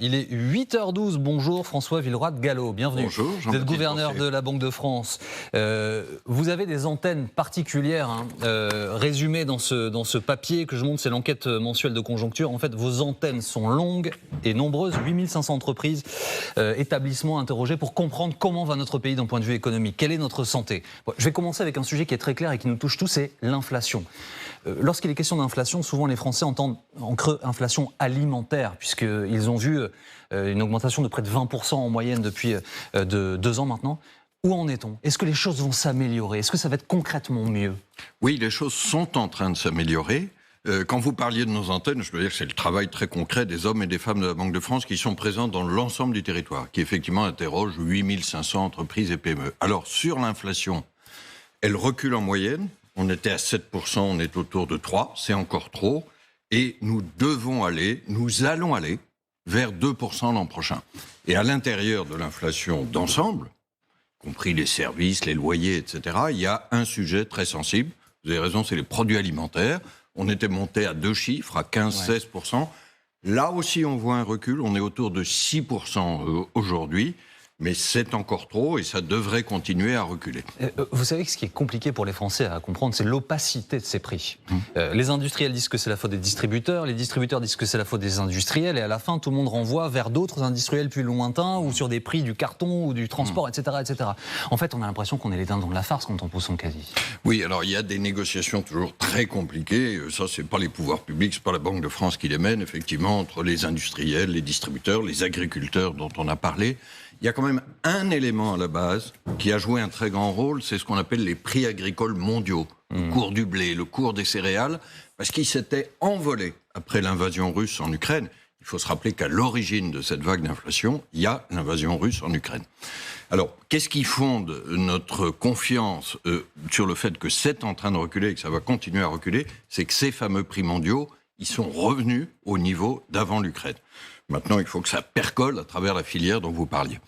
Il est 8h12, bonjour François Villeroy de Galhau, bienvenue. Bonjour, vous êtes gouverneur de la Banque de France. Vous avez des antennes particulières résumées dans ce papier que je montre, c'est l'enquête mensuelle de conjoncture. En fait, vos antennes sont longues et nombreuses, 8500 entreprises, établissements interrogés pour comprendre comment va notre pays d'un point de vue économique, quelle est notre santé. Bon, je vais commencer avec un sujet qui est très clair et qui nous touche tous, c'est l'inflation. Lorsqu'il est question d'inflation, souvent les Français entendent en creux inflation alimentaire, puisqu'ils ont vu une augmentation de près de 20% en moyenne depuis 2 ans maintenant. Où en est-on? Est-ce que les choses vont s'améliorer? Est-ce que ça va être concrètement mieux? Oui, les choses sont en train de s'améliorer. Quand vous parliez de nos antennes, je veux dire que c'est le travail très concret des hommes et des femmes de la Banque de France qui sont présents dans l'ensemble du territoire, qui effectivement interrogent 8500 entreprises et PME. Alors, sur l'inflation, elle recule en moyenne. On était à 7%, on est autour de 3%, c'est encore trop. Et nous allons aller vers 2% l'an prochain. Et à l'intérieur de l'inflation d'ensemble, y compris les services, les loyers, etc., il y a un sujet très sensible. Vous avez raison, c'est les produits alimentaires. On était monté à 2 chiffres, à 15-16%. Là aussi, on voit un recul. On est autour de 6% aujourd'hui. Mais c'est encore trop et ça devrait continuer à reculer. Vous savez que ce qui est compliqué pour les Français à comprendre, c'est l'opacité de ces prix. Les industriels disent que c'est la faute des distributeurs, les distributeurs disent que c'est la faute des industriels, et à la fin, tout le monde renvoie vers d'autres industriels plus lointains ou sur des prix du carton ou du transport, etc., etc. En fait, on a l'impression qu'on est les dindons de la farce quand on pose son quasi. Oui, alors il y a des négociations toujours très compliquées. Ça, c'est pas les pouvoirs publics, c'est pas la Banque de France qui les mène, effectivement, entre les industriels, les distributeurs, les agriculteurs dont on a parlé. Il y a quand même un élément à la base qui a joué un très grand rôle, c'est ce qu'on appelle les prix agricoles mondiaux. Le cours du blé, le cours des céréales, parce qu'ils s'étaient envolés après l'invasion russe en Ukraine. Il faut se rappeler qu'à l'origine de cette vague d'inflation, il y a l'invasion russe en Ukraine. Alors, qu'est-ce qui fonde notre confiance sur le fait que c'est en train de reculer et que ça va continuer à reculer? C'est que ces fameux prix mondiaux, ils sont revenus au niveau d'avant l'Ukraine. Maintenant, il faut que ça percole à travers la filière dont vous parliez.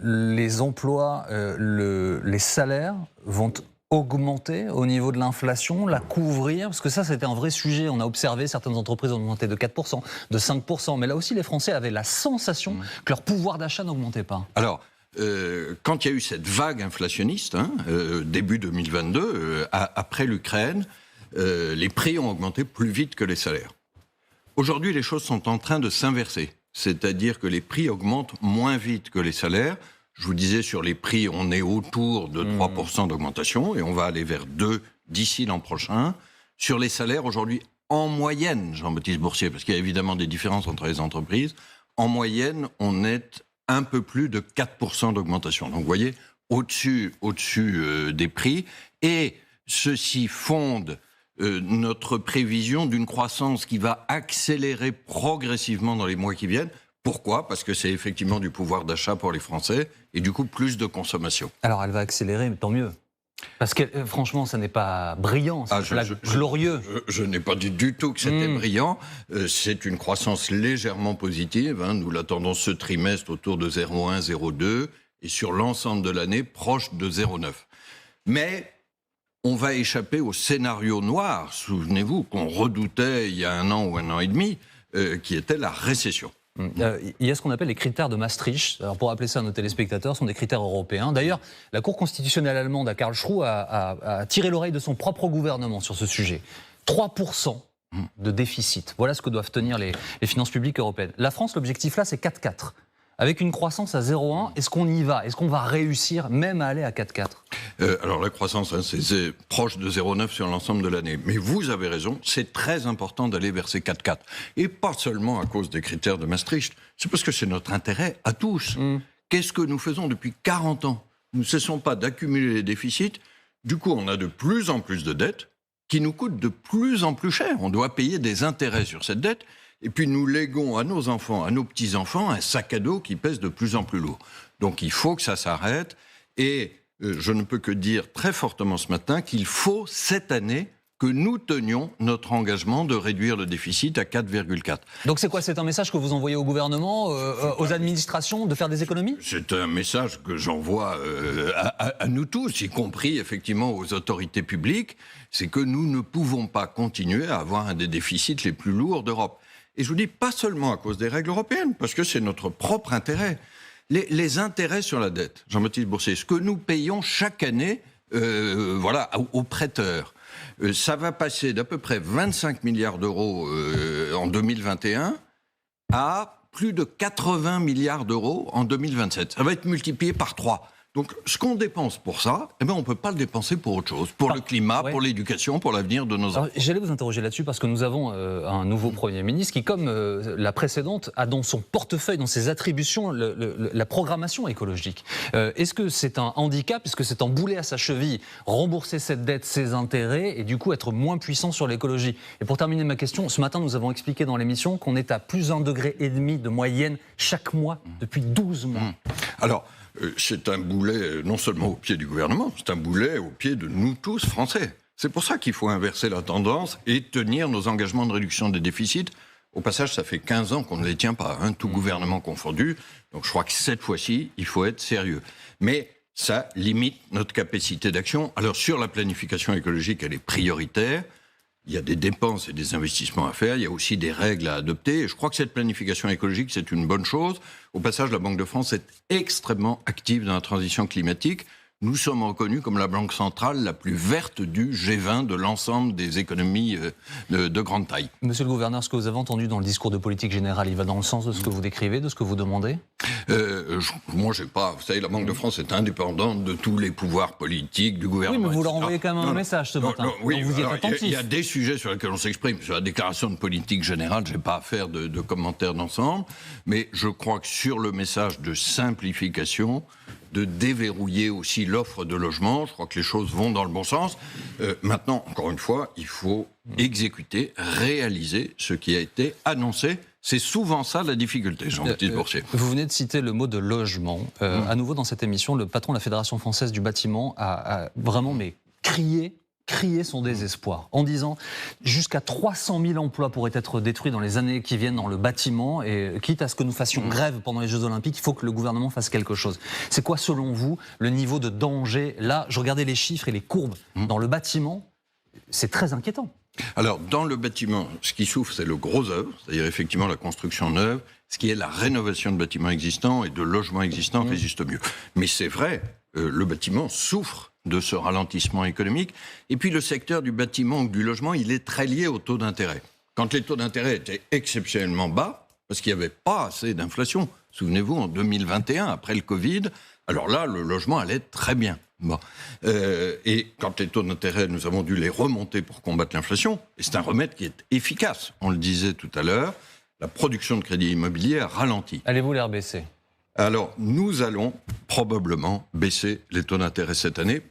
Les emplois, les salaires vont augmenter au niveau de l'inflation, la couvrir? Parce que ça, c'était un vrai sujet. On a observé certaines entreprises ont augmenté de 4%, de 5%. Mais là aussi, les Français avaient la sensation que leur pouvoir d'achat n'augmentait pas. Alors, quand il y a eu cette vague inflationniste, début 2022, après l'Ukraine, les prix ont augmenté plus vite que les salaires. Aujourd'hui, les choses sont en train de s'inverser. C'est-à-dire que les prix augmentent moins vite que les salaires. Je vous disais, sur les prix, on est autour de 3% d'augmentation et on va aller vers 2% d'ici l'an prochain. Sur les salaires, aujourd'hui, en moyenne, Jean-Baptiste Boursier, parce qu'il y a évidemment des différences entre les entreprises, en moyenne, on est un peu plus de 4% d'augmentation. Donc, vous voyez, au-dessus des prix. Et ceci fonde notre prévision d'une croissance qui va accélérer progressivement dans les mois qui viennent. Pourquoi? Parce que c'est effectivement du pouvoir d'achat pour les Français et du coup plus de consommation. Alors elle va accélérer, mais tant mieux. Parce que franchement, ça n'est pas brillant, c'est glorieux. Je n'ai pas dit du tout que c'était brillant. C'est une croissance légèrement positive. Nous l'attendons ce trimestre autour de 0,1, 0,2 et sur l'ensemble de l'année proche de 0,9. Mais on va échapper au scénario noir, souvenez-vous, qu'on redoutait il y a 1 an ou 1 an et demi, qui était la récession. Il y a ce qu'on appelle les critères de Maastricht. Alors pour appeler ça à nos téléspectateurs, ce sont des critères européens. D'ailleurs, la Cour constitutionnelle allemande, à Karlsruhe, a tiré l'oreille de son propre gouvernement sur ce sujet. 3% de déficit. Voilà ce que doivent tenir les finances publiques européennes. La France, l'objectif là, c'est 4,4. Avec une croissance à 0,1, est-ce qu'on y va? Est-ce qu'on va réussir même à aller à 4,4? Alors la croissance, c'est proche de 0,9 sur l'ensemble de l'année. Mais vous avez raison, c'est très important d'aller vers ces 4,4. Et pas seulement à cause des critères de Maastricht, c'est parce que c'est notre intérêt à tous. Qu'est-ce que nous faisons depuis 40 ans? Nous ne cessons pas d'accumuler les déficits. Du coup, on a de plus en plus de dettes qui nous coûtent de plus en plus cher. On doit payer des intérêts sur cette dette. Et puis nous léguons à nos enfants, à nos petits-enfants, un sac à dos qui pèse de plus en plus lourd. Donc il faut que ça s'arrête. Et je ne peux que dire très fortement ce matin qu'il faut cette année que nous tenions notre engagement de réduire le déficit à 4,4. Donc c'est quoi? C'est un message que vous envoyez au gouvernement, aux administrations, de faire des économies? C'est un message que j'envoie à nous tous, y compris effectivement aux autorités publiques. C'est que nous ne pouvons pas continuer à avoir un des déficits les plus lourds d'Europe. Et je vous dis, pas seulement à cause des règles européennes, parce que c'est notre propre intérêt. Les intérêts sur la dette, Jean-Baptiste Bourset, ce que nous payons chaque année aux prêteurs, ça va passer d'à peu près 25 milliards d'euros en 2021 à plus de 80 milliards d'euros en 2027. Ça va être multiplié par 3. Donc, ce qu'on dépense pour ça, on ne peut pas le dépenser pour autre chose. Pour le climat, pour l'éducation, pour l'avenir de nos enfants. J'allais vous interroger là-dessus parce que nous avons un nouveau Premier ministre qui, comme la précédente, a dans son portefeuille, dans ses attributions, la programmation écologique. Est-ce que c'est un handicap, est-ce que c'est un boulet à sa cheville, rembourser cette dette, ses intérêts, et du coup être moins puissant sur l'écologie? Et pour terminer ma question, ce matin, nous avons expliqué dans l'émission qu'on est à plus 1,5 degré de moyenne chaque mois depuis 12 mois. Alors, c'est un boulet non seulement au pied du gouvernement, c'est un boulet au pied de nous tous Français. C'est pour ça qu'il faut inverser la tendance et tenir nos engagements de réduction des déficits. Au passage, ça fait 15 ans qu'on ne les tient pas, tout gouvernement confondu. Donc je crois que cette fois-ci, il faut être sérieux. Mais ça limite notre capacité d'action. Alors sur la planification écologique, elle est prioritaire. Il y a des dépenses et des investissements à faire, il y a aussi des règles à adopter. Et je crois que cette planification écologique, c'est une bonne chose. Au passage, la Banque de France est extrêmement active dans la transition climatique. Nous sommes reconnus comme la banque centrale la plus verte du G20 de l'ensemble des économies de grande taille. Monsieur le gouverneur, ce que vous avez entendu dans le discours de politique générale, il va dans le sens de ce que vous décrivez, de ce que vous demandez? Moi, je sais pas. Vous savez, la Banque de France est indépendante de tous les pouvoirs politiques du gouvernement. Oui, mais vous leur envoyez quand même un message ce matin. Oui, vous y êtes attentif. Il y a des sujets sur lesquels on s'exprime. Sur la déclaration de politique générale, je n'ai pas à faire de commentaires d'ensemble. Mais je crois que sur le message de simplification, de déverrouiller aussi l'offre de logement, je crois que les choses vont dans le bon sens. Maintenant, encore une fois, il faut exécuter, réaliser ce qui a été annoncé. C'est souvent ça la difficulté, Jean-Baptiste Bourset. Vous venez de citer le mot de logement. À nouveau dans cette émission, le patron de la Fédération française du bâtiment a vraiment crié son désespoir en disant jusqu'à 300 000 emplois pourraient être détruits dans les années qui viennent dans le bâtiment, et quitte à ce que nous fassions grève pendant les Jeux Olympiques, il faut que le gouvernement fasse quelque chose. C'est quoi selon vous le niveau de danger? Là, je regardais les chiffres et les courbes dans le bâtiment, c'est très inquiétant. Alors, dans le bâtiment, ce qui souffre, c'est le gros œuvre, c'est-à-dire effectivement la construction neuve. Ce qui est la rénovation de bâtiments existants et de logements existants résiste mieux. Mais c'est vrai, le bâtiment souffre de ce ralentissement économique. Et puis le secteur du bâtiment ou du logement, il est très lié au taux d'intérêt. Quand les taux d'intérêt étaient exceptionnellement bas, parce qu'il n'y avait pas assez d'inflation, souvenez-vous, en 2021, après le Covid, alors là, le logement allait très bien. Bon. Et quand les taux d'intérêt, nous avons dû les remonter pour combattre l'inflation, et c'est un remède qui est efficace. On le disait tout à l'heure, la production de crédit immobilier a ralenti. Allez-vous les rebaisser? Alors, nous allons probablement baisser les taux d'intérêt cette année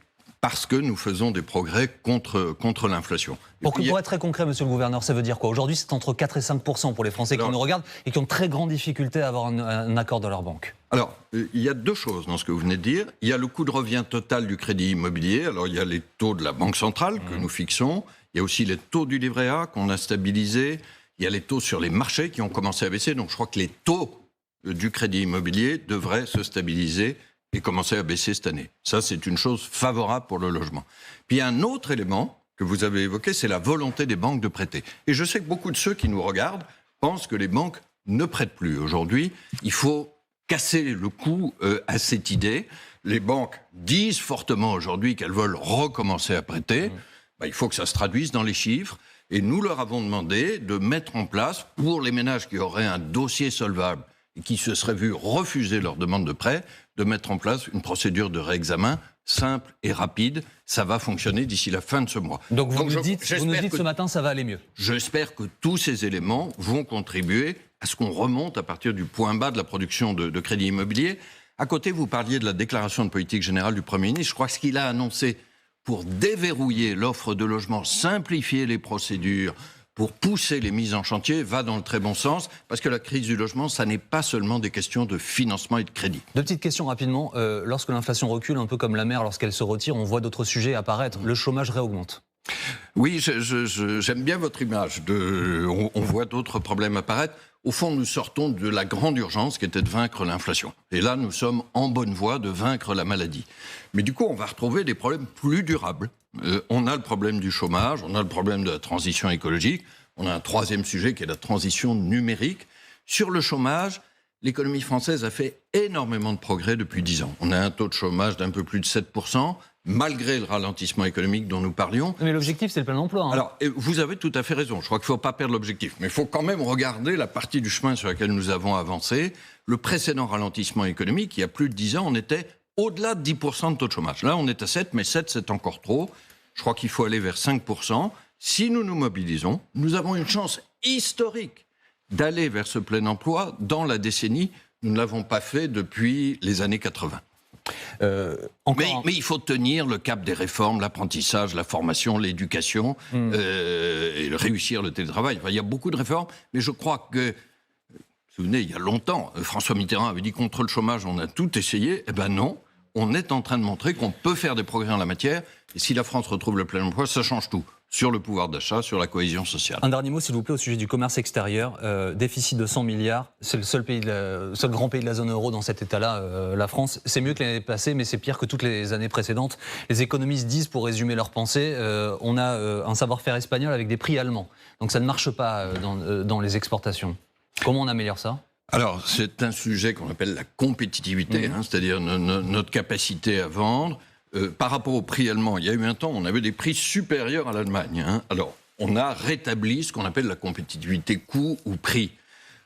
parce que nous faisons des progrès contre l'inflation. Pour être très concret, monsieur le gouverneur, ça veut dire quoi? Aujourd'hui, c'est entre 4 et 5% pour les Français qui nous regardent et qui ont très grande difficulté à avoir un accord de leur banque. Alors, il y a deux choses dans ce que vous venez de dire. Il y a le coût de revient total du crédit immobilier. Alors, il y a les taux de la Banque centrale que nous fixons. Il y a aussi les taux du livret A qu'on a stabilisés. Il y a les taux sur les marchés qui ont commencé à baisser. Donc, je crois que les taux du crédit immobilier devraient se stabiliser et commencer à baisser cette année. Ça, c'est une chose favorable pour le logement. Puis, il y a un autre élément que vous avez évoqué, c'est la volonté des banques de prêter. Et je sais que beaucoup de ceux qui nous regardent pensent que les banques ne prêtent plus. Aujourd'hui, il faut casser le cou à cette idée. Les banques disent fortement aujourd'hui qu'elles veulent recommencer à prêter. Il faut que ça se traduise dans les chiffres. Et nous leur avons demandé de mettre en place, pour les ménages qui auraient un dossier solvable et qui se seraient vus refuser leur demande de prêt, de mettre en place une procédure de réexamen simple et rapide. Ça va fonctionner d'ici la fin de ce mois. Donc vous nous dites ce matin, ça va aller mieux. J'espère que tous ces éléments vont contribuer à ce qu'on remonte à partir du point bas de la production de crédit immobilier. À côté, vous parliez de la déclaration de politique générale du Premier ministre. Je crois que ce qu'il a annoncé pour déverrouiller l'offre de logement, simplifier les procédures, pour pousser les mises en chantier, va dans le très bon sens, parce que la crise du logement, ça n'est pas seulement des questions de financement et de crédit. Deux petites questions rapidement. Lorsque l'inflation recule, un peu comme la mer, lorsqu'elle se retire, on voit d'autres sujets apparaître. Le chômage réaugmente. Oui, j'aime bien votre image. On voit d'autres problèmes apparaître. Au fond, nous sortons de la grande urgence qui était de vaincre l'inflation. Et là, nous sommes en bonne voie de vaincre la maladie. Mais du coup, on va retrouver des problèmes plus durables. On a le problème du chômage, on a le problème de la transition écologique, On a un troisième sujet qui est la transition numérique. Sur le chômage, l'économie française a fait énormément de progrès depuis 10 ans. On a un taux de chômage d'un peu plus de 7%, malgré le ralentissement économique dont nous parlions. Mais l'objectif, c'est le plein emploi. Hein. Alors, vous avez tout à fait raison. Je crois qu'il ne faut pas perdre l'objectif. Mais il faut quand même regarder la partie du chemin sur laquelle nous avons avancé. Le précédent ralentissement économique, il y a plus de 10 ans, on était au-delà de 10% de taux de chômage. Là, on est à 7, mais 7, c'est encore trop. Je crois qu'il faut aller vers 5%. Si nous nous mobilisons, nous avons une chance historique d'aller vers ce plein emploi dans la décennie. Nous ne l'avons pas fait depuis les années 80. Mais il faut tenir le cap des réformes, l'apprentissage, la formation, l'éducation, et réussir le télétravail. Enfin, il y a beaucoup de réformes, mais je crois que, vous vous souvenez, il y a longtemps, François Mitterrand avait dit contre le chômage, on a tout essayé. Eh bien non, on est en train de montrer qu'on peut faire des progrès en la matière. Et si la France retrouve le plein emploi, ça change tout. Sur le pouvoir d'achat, sur la cohésion sociale. Un dernier mot, s'il vous plaît, au sujet du commerce extérieur. Déficit de 100 milliards. C'est le seul grand pays de la zone euro dans cet état-là, la France. C'est mieux que l'année passée, mais c'est pire que toutes les années précédentes. Les économistes disent, pour résumer leur pensée, on a un savoir-faire espagnol avec des prix allemands. Donc ça ne marche pas dans les exportations. Comment on améliore ça ? Alors, c'est un sujet qu'on appelle la compétitivité, c'est-à-dire notre capacité à vendre. Par rapport au prix allemand, il y a eu un temps où on avait des prix supérieurs à l'Allemagne. Alors, on a rétabli ce qu'on appelle la compétitivité coût ou prix.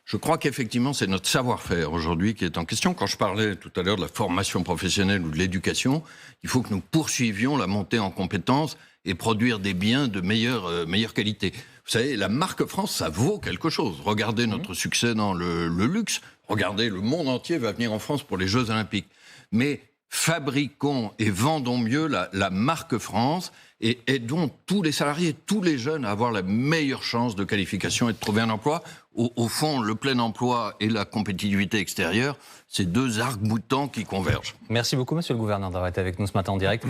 Je crois qu'effectivement, c'est notre savoir-faire aujourd'hui qui est en question. Quand je parlais tout à l'heure de la formation professionnelle ou de l'éducation, il faut que nous poursuivions la montée en compétences et produire des biens de meilleure qualité. Vous savez, la marque France, ça vaut quelque chose. Regardez notre succès dans le luxe. Regardez, le monde entier va venir en France pour les Jeux Olympiques. Mais fabriquons et vendons mieux la marque France et aidons tous les salariés, tous les jeunes à avoir la meilleure chance de qualification et de trouver un emploi. Au fond, le plein emploi et la compétitivité extérieure, c'est deux arcs-boutants qui convergent. Merci beaucoup, monsieur le gouverneur, d'avoir été avec nous ce matin en direct.